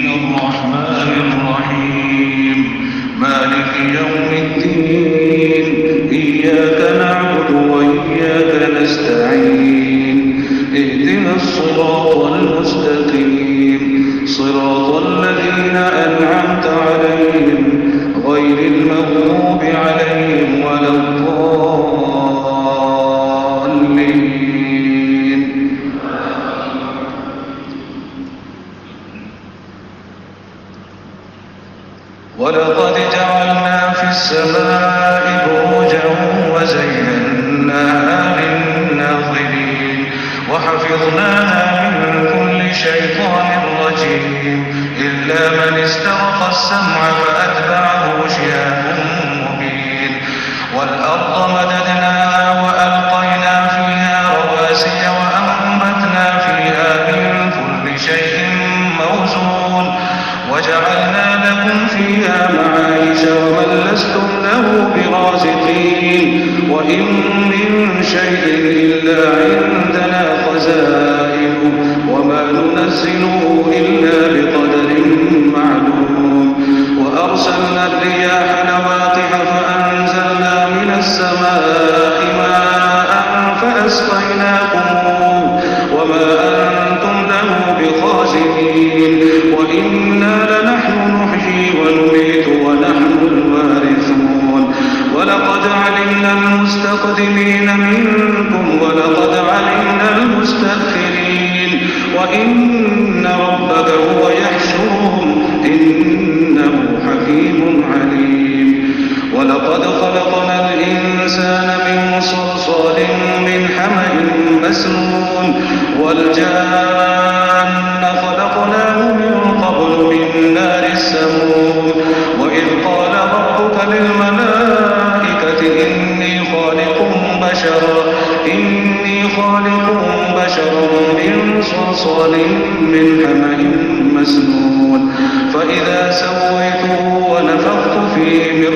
الرحمن الرحيم مالك يوم الدين إياك نعبد وإياك نستعين اهدنا الصراط المستقيم صراط الذين أنعمت عليهم غير المغضوب عليهم ولا الضالين. ولقد جعلنا في السماء بروجا وزيناها للناظرين وحفظناها من كل شيطان رجيم إلا من استرق السمع فأتبعه شهاب مبين. والأرض مددناها وألقينا فيها رواسي وأنبتنا فيها من كل شيء موزون وجعلنا لكم فيها معايش ومن لستم له برازقين وإن من شيء إلا عندنا خزائنه وما ننزله إلا بقدر معلوم. وأرسلنا الرياح لواقح فأنزلنا من السماء ماء فأسقيناكموه وما أنتم له بخازنين وإنا لنحن نحيي ونميت ونحن الوارثون. ولقد علمنا المستقدمين منكم ولقد علمنا المستأخرين وإن ربك هو يحشرهم إنه حكيم عليم. ولقد خلقنا الإنسان من صلصال من حمأ مسنون والجان خلقناه من قبل من نار السموم. وإذ قال ربك للملائكة إني خالق بشرا من صلصال من حمأ مسنون فإذا سويته ونفخت فيه من